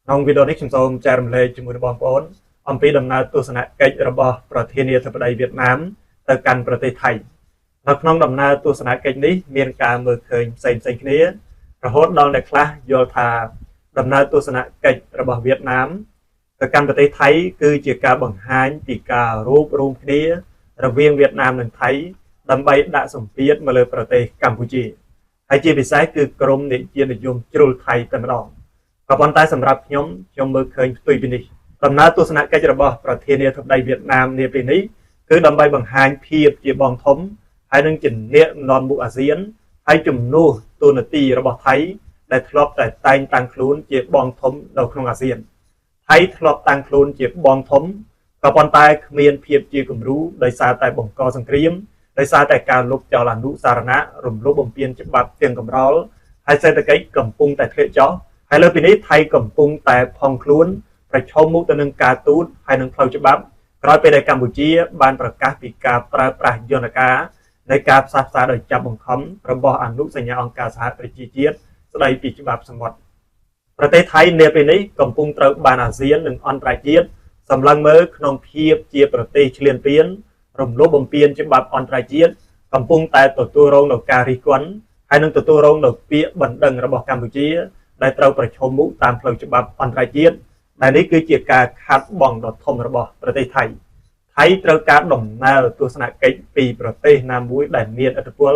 Nông video này chúng tôi trả lời cho một bọn bốn ông pi đầm na tu sanh cáchរបស់ប្រធានាធិបតីវៀតណាមទៅកាន់ប្រទេសថៃនៅក្នុងដំណើរទស្សនកិច្ចនេះមានការមើលឃើញផ្សេងៗគ្នារហូតដល់អ្នកខ្លះយល់ថាដំណើរទស្សនកិច្ចរបស់វៀតណាមទៅកាន់ប្រទេសថៃគឺជាការបង្ហាញពីការរួបរวมគ្នារវាងវៀតណាមនិងថៃដើម្បីដាក់សម្ពាធមកលើប្រទេសកម្ពុជាហើយជាពិសេសគឺក្រមនិយានិយមជ្រុលថៃតែម្ដងក៏ប៉ុន្តែសម្រាប់ខ្ញុំមើលឃើញផ្ទុយពីនេះដំណើរទស្សនកិច្ចរបស់ប្រធានាធិបតីវៀតណាមនាពេលនេះគឺដើម្បីបង្ហាញភាពជាបងធំហើយនឹងជំនះនាំមុខអាស៊ានហើយជំនួសទូនាទីរបស់ថៃដែលធ្លាប់តែតែងតាំងខ្លួនជាបងធំនៅក្នុងអាស៊ានថៃធ្លាប់តាំងខ្លួនជាបងធំក៏ប៉ុន្តែគ្មានភាពជាគំរូដោយសារតែបង្កសង្គ្រាមដោយសារតែការលុបចោលអនុសារណៈរំលោភបំពានច្បាប់ទាំងកំរោលហើយសេដ្ឋកិច្ចកំពុងតែធ្លាក់ចុះហើយលើពីនេះថៃកំពុងតែផុងខ្លួនប្រឈមមុខទៅនឹងការទូតហើយនឹងផ្លូវច្បាប់ក្រោយពេលដែលកម្ពុជាបានប្រកាសពីការប្រើប្រាស់យន្តការនៃការផ្សះផ្សាដោយចាប់បង្ខំរបស់អនុសញ្ញាអង្គការសហប្រជាជាតិស្ដីពីច្បាប់សមុទ្រប្រទេសថៃនាពេលនេះកំពុងត្រូវបានអាស៊ាននិងអន្តរជាតិសម្លឹងមើលក្នុងភាពជាប្រទេសឈ្លានពានរំលោភបំពានច្បាប់អន្តរជាតិកំពុងតែទទួលរងនូវការរិះគន់ហើយនឹងទទួលរងនូវពាក្យបណ្ដឹងរបស់កម្ពុជាដែលត្រូវប្រឈមមុខតាមផ្លូវច្បាប់អន្តរជាតិដែលនេះគឺជាការខាត់បងដ៏ធំរបស់ប្រទេសថៃត្រូវការដំណើរទស្សនកិច្ចពីប្រទេសណាមួយដែលមានឥទ្ធិពល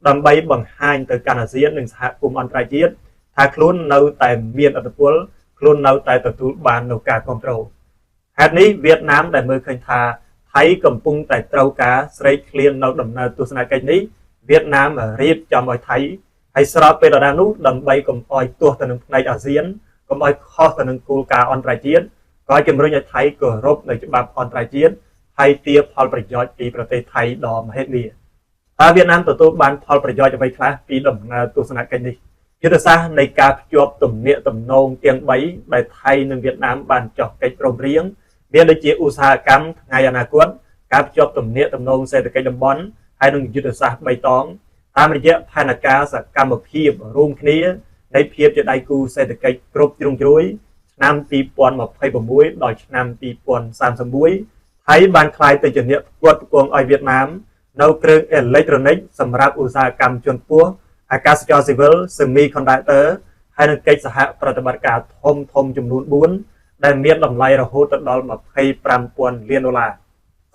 ដើម្បីបង្ហាញទៅកាន់អាស៊ាននិងសហគមន៍អន្តរជាតិថាខ្លួននៅតែមានឥទ្ធិពលខ្លួននៅតែទទួលបាននូវការគ្រប់គ្រងហេតុនេះវៀតណាមដែលមើលឃើញថាថៃកំពុងតែត្រូវការស្រេកឃ្លាននៅដំណើរទស្សនកិច្ចនេះវៀតណាមរៀបចំឲ្យថៃហើយស្របពេលដដែលនោះដើម្បីកុំឲ្យទាស់ទៅនឹងផ្នែកអាស៊ានកុំឲ្យខុសទៅនឹងគោលការណ៍អន្តរជាតិក៏ជំរុញឲ្យថៃគោរពនៅច្បាប់អន្តរជាតិហើយទារផលប្រយោជន៍ពីប្រទេសថៃដ៏មហិមាតើវៀតណាមទទួលបានផលប្រយោជន៍អ្វីខ្លះពីដំណើរទស្សនកិច្ចនេះយុទ្ធសាស្ត្រនៃការភ្ជាប់ទំនាក់ទំនងទាំង3ដែលថៃនិងវៀតណាមបានចុះកិច្ចព្រមព្រៀងមានដូចជាឧស្សាហកម្មថ្ងៃអនាគតការភ្ជាប់ទំនាក់ទំនងសេដ្ឋកិច្ចតំបន់ហើយនិងយុទ្ធសាស្ត្របៃតងតាមរយៈផែនការសកម្មភាពរួមគ្នានៃភាពជាដៃគូសេដ្ឋកិច្ចគ្រប់ជ្រុងជ្រោយឆ្នាំ2026ដល់ឆ្នាំ2031ហើយបានក្លាយទៅជាអ្នកផ្គត់ផ្គង់ឲ្យវៀតណាមនៅគ្រឿងអេឡិចត្រូនិកសម្រាប់ឧស្សាហកម្មជាន់ខ្ពស់អាកាសចរណ៍ស៊ីវិល Semiconductor ហើយនឹងកិច្ចសហប្រតិបត្តិការធំចំនួន4ដែលមានតម្លៃរហូតដល់$25,000 លាន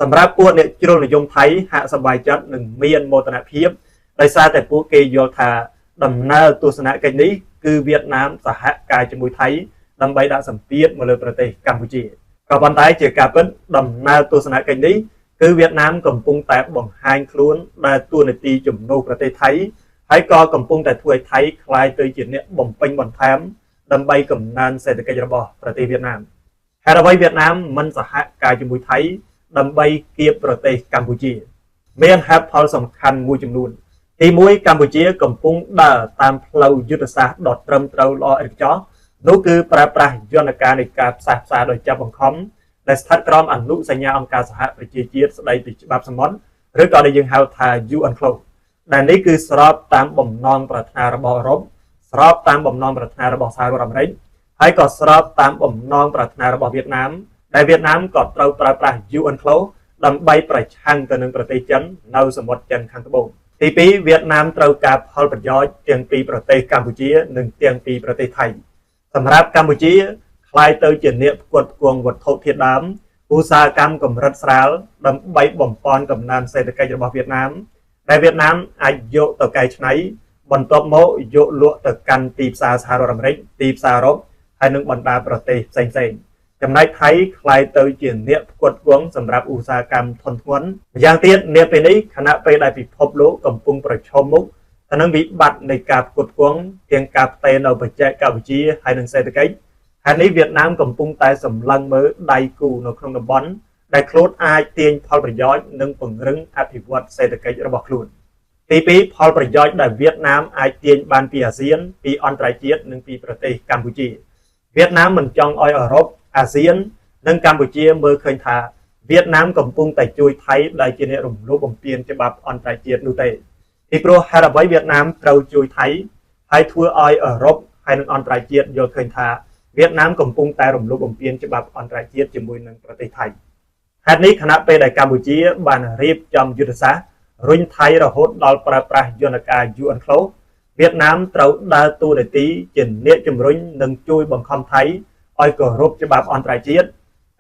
សម្រាប់ពួកអ្នកជ្រុលនិយមថៃហាក់សប្បាយចិត្តនិងមានមោទនភាពដោយសារតែពួកគេយល់ថាដំណើរទស្សនកិច្ចនេះគឺវៀតណាមសហការជាមួយថៃដើម្បីដាក់សម្ពាធមកលើប្រទេសកម្ពុជាក៏ប៉ុន្តែជាការពិតដំណើរទស្សនកិច្ចនេះគឺវៀតណាមកំពុងតែបង្ហាញខ្លួនដែលតួនាទីជំនួសប្រទេសថៃហើយក៏កំពុងតែធ្វើឲ្យថៃក្លាយទៅជាអ្នកបំពេញបន្ថែមដើម្បីកំណើនសេដ្ឋកិច្ចរបស់ប្រទេសវៀតណាមហេតុអ្វីវៀតណាមមិនសហការជាមួយថៃដើម្បីគៀបប្រទេសកម្ពុជាមានហេតុផលសំខាន់មួយចំនួនទី1កម្ពុជាកំពុងដើរតាមផ្លូវយុទ្ធសាស្ត្រដ៏ត្រឹមត្រូវល្អឥតខ្ចោះនោះគឺប្រើប្រាស់យន្តការនៃការផ្សះផ្សាដោយចាប់បង្ខំដែលស្ថិតក្រោមអនុសញ្ញាអង្គការសហប្រជាជាតិស្តីពីច្បាប់សមុទ្រឬក៏ដែលយើងហៅថា UNCLOS ដែលនេះគឺស្របតាមបំណងប្រាថ្នារបស់អឺរ៉ុបស្របតាមបំណងប្រាថ្នារបស់សហរដ្ឋអាមេរិកហើយក៏ស្របតាមបំណងប្រាថ្នារបស់វៀតណាមដែលវៀតណាមក៏ត្រូវប្រើប្រាស់ UNCLOS ដើម្បីប្រឆាំងទៅនឹងប្រទេសចិននៅសមុទ្រចិនខាងត្បូងទី2វៀតណាមត្រូវការផលប្រយោជន៍ទាំងពីប្រទេសកម្ពុជានិងទាំងពីប្រទេសថៃសម្រាប់កម្ពុជាក្លាយទៅជាអ្នកផ្គត់ផ្គង់វត្ថុធាតុដើមឧស្សាហកម្មកម្រិតស្រាលដើម្បីបំពេញកំណើនសេដ្ឋកិច្ចរបស់វៀតណាមដែលវៀតណាមអាចយកទៅកែច្នៃបន្ទាប់មកយកលក់ទៅកាន់ទីផ្សារសហរដ្ឋអាមេរិកទីផ្សារអឺរ៉ុបហើយនិងបណ្ដាប្រទេសផ្សេងៗចំណែកថៃក្លាយទៅជាអ្នកផ្គត់ផ្គង់សម្រាប់ឧស្សាហកម្មធុនធ្ងន់ម្យ៉ាងទៀតនាពេលនេះខណៈពេលដែលពិភពលោកកំពុងប្រឈមមុខទៅនឹងវិបត្តិនៃការផ្គត់ផ្គង់ទាំងការផ្ទេរនៅបច្ចេកវិទ្យាហើយនិងសេដ្ឋកិច្ចហើយនេះវៀតណាមកំពុងតែសម្លឹងមើលដៃគូនៅក្នុងតំបន់ដែលខ្លួនអាចទាញផលប្រយោជន៍និងពង្រឹងអភិវឌ្ឍសេដ្ឋកិច្ចរបស់ខ្លួនទី2ផលប្រយោជន៍ដែលវៀតណាមអាចទាញបានពីអាស៊ានពីអន្តរជាតិនិងពីប្រទេសកម្ពុជាវៀតណាមមិនចង់ឲ្យអឺរ៉ុបអាស៊ាននិងកម្ពុជាមើលឃើញថាវៀតណាមកំពុងតែជួយថៃដែលជាអ្នករំលោភបំពានច្បាប់អន្តរជាតិនោះទេពីព្រោះហេតុអ្វីវៀតណាមត្រូវជួយថៃហើយធ្វើឲ្យអឺរ៉ុបហើយនិងអន្តរជាតិយល់ឃើញថាវ វៀតណាមកំពុងតែរំលោភបំពានច្បាប់អន្តរជាតិជាមួយនឹងប្រទេសថៃហេតុនេះគណៈពេលដែលកម្ពុជាបានរៀបចំយុទ្ធសាស្ត្ររុញថៃរហូតដល់ប្រើប្រាស់យន្តការ UNCLOS វៀតណាមត្រូវដើរតួនាទីជាអ្នកជំរុញនិងជួយបង្ខំថៃឲ្យគោរពច្បាប់អន្តរជាតិ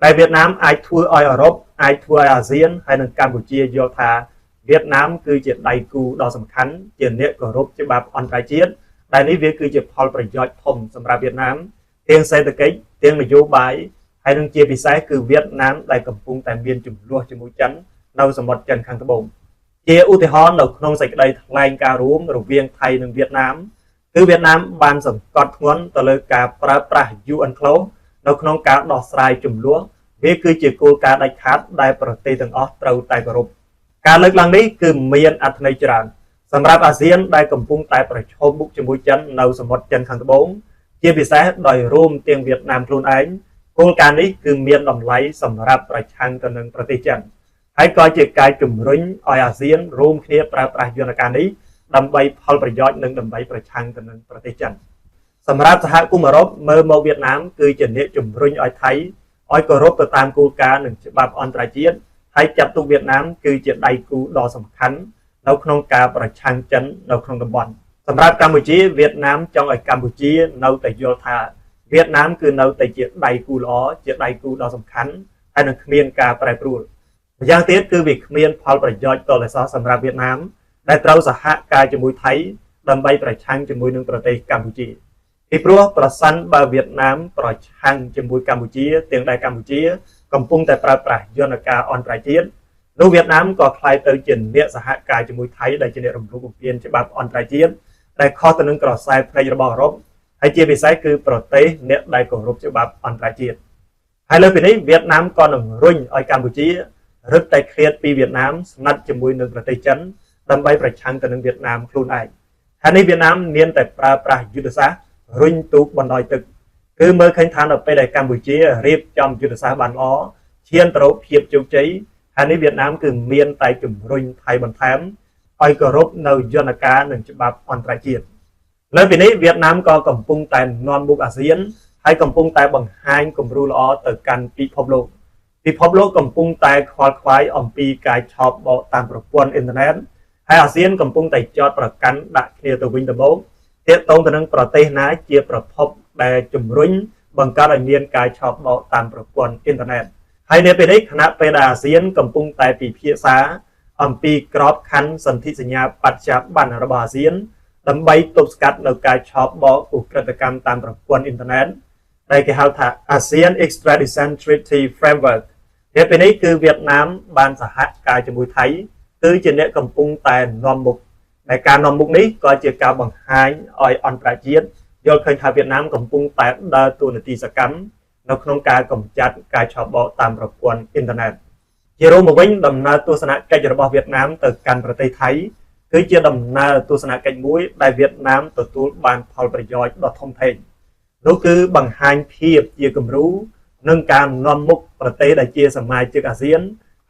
ដែលវៀតណាមអាចធ្វើឲ្យអឺរ៉ុបអាចធ្វើឲ្យអាស៊ានហើយនិងកម្ពុជាយល់ថាវៀតណាមគឺជាដៃគូដ៏សំខាន់ជាអ្នកគោរពច្បាប់អន្តរជាតិដែលនេះវាគឺជាផលប្រយោជន៍ធំសម្រាប់វៀតណាមទាំងសេដ្ឋកិច្ចទាំងនយោបាយហើយនិងជាពិសេសគឺវៀតណាមដែលកំពុងតែមានចំនួនជាមួយចិននៅសមុទ្រចិនខាងត្បូងជាឧទាហរណ៍នៅក្នុងសេចក្តីថ្លែងការណ៍រួមរវាងថៃនិងវៀតណាមគឺវៀតណាមបានសង្កត់ធ្ងន់ទៅលើការប្រើប្រាស់ UNCLOS នៅក្នុងការដោះស្រាយចំនួនវាគឺជាគោលការណ៍ដាច់ខាតដែលប្រទេសទាំងអស់ត្រូវតែគោរពការលើកឡើងនេះគឺមានអត្ថន័យច្រើនសម្រាប់អាស៊ានដែលកំពុងតែប្រឈមមុខជាមួយចិននៅសមុទ្រចិនខាងត្បូងជាពិសេសដោយរួមទាំងវៀតណាមខ្លួនឯងគោលការណ៍នេះគឺមានតម្លៃសម្រាប់ប្រឆាំងទៅនឹងប្រទេសចិនហើយក៏ជាការជំរុញឲ្យអាស៊ានរួមគ្នាប្រើប្រាស់យន្តការនេះដើម្បីផលប្រយោជន៍និងដើម្បីប្រឆាំងទៅនឹងប្រទេសចិនសម្រាប់សហគមន៍អឺរ៉ុបមើលមកវៀតណាមគឺជាអ្នកជំរុញឲ្យថៃឲ្យគោរពទៅតាមគោលការណ៍និងច្បាប់អន្តរជាតិហើយចាត់ទុកវៀតណាមគឺជាដៃគូដ៏សំខាន់នៅក្នុងការប្រឆាំងចិននៅក្នុងតំបន់សម្រាប់កម្ពុជាវៀតណាមចង់ឲ្យកម្ពុជានៅតែយល់ថាវៀតណាមគឺនៅតែជាដៃគូល្អជាដៃគូដ៏សំខាន់ហើយនឹងគ្មានការប្រែប្រួលម្យ៉ាងទៀតគឺវាគ្មានផលប្រយោជន៍តតែសោះសម្រាប់វៀតណាមដែលត្រូវសហការជាមួយថៃដើម្បីប្រឆាំងជាមួយនឹងប្រទេសកម្ពុជាពីព្រោះប្រសិនបើវៀតណាមប្រឆាំងជាមួយកម្ពុជាទាំងដែលកម្ពុជាកំពុងតែប្រើប្រាស់យន្តការអន្តរជាតិនោះវៀតណាមក៏ក្លាយទៅជាអ្នកសហការជាមួយថៃដែលជាអ្នករំលោភបំពានច្បាប់អន្តរជាតិដែលខុសទៅនឹងក្រសែភ្នែករបស់អឺរ៉ុបហើយជាពិសេសគឺប្រទេសអ្នកដែលគោរពច្បាប់អន្តរជាតិហើយលើពីនេះវៀតណាមក៏នឹងរុញឲ្យកម្ពុជារឹតតែឃ្លាតពីវៀតណាមស្និទ្ធជាមួយនឹងប្រទេសចិនដើម្បីប្រឆាំងទៅនឹងវៀតណាមខ្លួនឯងហើយនេះវៀតណាមមានតែប្រើប្រាស់យុទ្ធសាស្ត្ររុញទូកបណ្ដោយទឹកគឺមើលឃើញថានៅពេលដែលកម្ពុជារៀបចំយុទ្ធសាស្ត្របានល្អឈានទៅរកភាពជោគជ័យហើយនេះវៀតណាមគឺមានតែជំរុញថៃបន្ថែមឲ្យគោរពនៅយន្តការនិងច្បាប់អន្តរជាតិលើពីនេះវៀតណាមក៏កំពុងតែនាំមុខអាស៊ានហើយកំពុងតែបង្ហាញគំរូល្អទៅកាន់ពិភពលោកកំពុងតែខ្វល់ខ្វាយអំពីការឆោបបោកតាមប្រព័ន្ធអ៊ីនធឺណិតហើយអាស៊ានកំពុងតែចោទប្រកាន់ដាក់គ្នាទៅវិញទៅមកទាក់ទងទៅនឹងប្រទេសណាជាប្រភពដែលជំរុញបង្កើតឲ្យមានការឆោបបោកតាមប្រព័ន្ធអ៊ីនធឺណិតហើយនៅពេលនេះគណៈពេលដែលអាស៊ានកំពុងតែពិភាក្សាអំពីក្របខ័ណ្ឌសន្ធិសញ្ញាបច្ចុប្បន្នរបស់អាស៊ានដើម្បីទប់ស្កាត់នៅការឆោបបោកឧក្រិដ្ឋកម្មតាមប្រព័ន្ធអ៊ីនធឺណិតដែលគេហៅថា ASEAN Extradition Treaty Framework តែពេលនេះគឺវៀតណាមបានសហការជាមួយថៃគឺជាអ្នកកំពុងតែនាំមុខដែលការនាំមុខនេះក៏ជាការបង្ហាញឲ្យអន្តរជាតិយល់ឃើញថាវៀតណាមកំពុងតែដើរតួនាទីសកម្មនៅក្នុងការកម្ចាត់ការឆោបបោកតាមប្រព័ន្ធអ៊ីនធឺណិតជារួមមកវិញដំណើរទស្សនកិច្ចរបស់វៀតណាមទៅកាន់ប្រទេសថៃគឺជាដំណើរទស្សនកិច្ចមួយដែលវៀតណាមទទួលបានផលប្រយោជន៍ដ៏ធំធេងនោះគឺបង្ហាញភាពជាគំរូនិងការនាំមុខប្រទេសដែលជាសមាជិកអាស៊ាន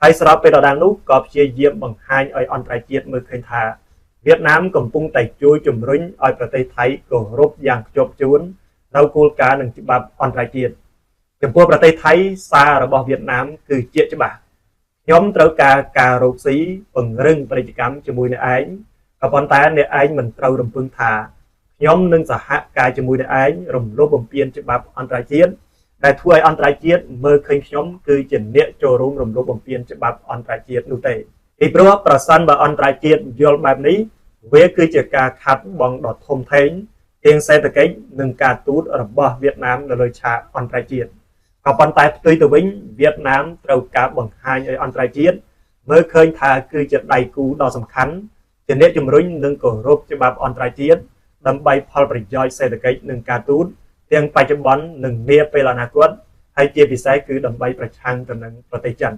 ហើយស្របពេលដដែលនោះក៏ព្យាយាមបង្ហាញឲ្យអន្តរជាតិមើលឃើញថាវៀតណាមកំពុងតែជួយជំរុញឲ្យប្រទេសថៃគោរពយ៉ាងខ្ជាប់ខ្ជួននៅគោលការណ៍និងច្បាប់អន្តរជាតិចំពោះប្រទេសថៃសាររបស់វៀតណាមគឺជាច្បាស់ខ្ញុំត្រូវការរកស៊ីពង្រឹងពាណិជ្ជកម្មជាមួយអ្នកឯងក៏ប៉ុន្តែអ្នកឯងមិនត្រូវរំពឹងថាខ្ញុំនឹងសហការជាមួយអ្នកឯងរំលោភបំពានច្បាប់អន្តរជាតិដែលធ្វើឲ្យអន្តរជាតិមើលឃើញខ្ញុំគឺជាអ្នកចូលរួមរំលោភបំពានច្បាប់អន្តរជាតិនោះទេពីព្រោះប្រសិនបើអន្តរជាតិយល់បែបនេះវាគឺជាការខាត់បងដ៏ធំធេងទាំងសេដ្ឋកិច្ចនិងការទូតរបស់វៀតណាមនៅលើឆាកអន្តរជាតិក៏ប៉ុន្តែផ្ទុយទៅវិញវៀតណាមត្រូវការបង្ហាញឲ្យអន្តរជាតិមើលឃើញថាគឺជាដៃគូដ៏សំខាន់ជាអ្នកជំរុញនិងគោរពច្បាប់អន្តរជាតិដើម្បីផលប្រយោជន៍សេដ្ឋកិច្ចនិងការទូតទាំងបច្ចុប្បន្ននិងនាពេលអនាគតហើយជាពិសេសគឺដើម្បីប្រឆាំងទៅនឹងប្រទេសចិន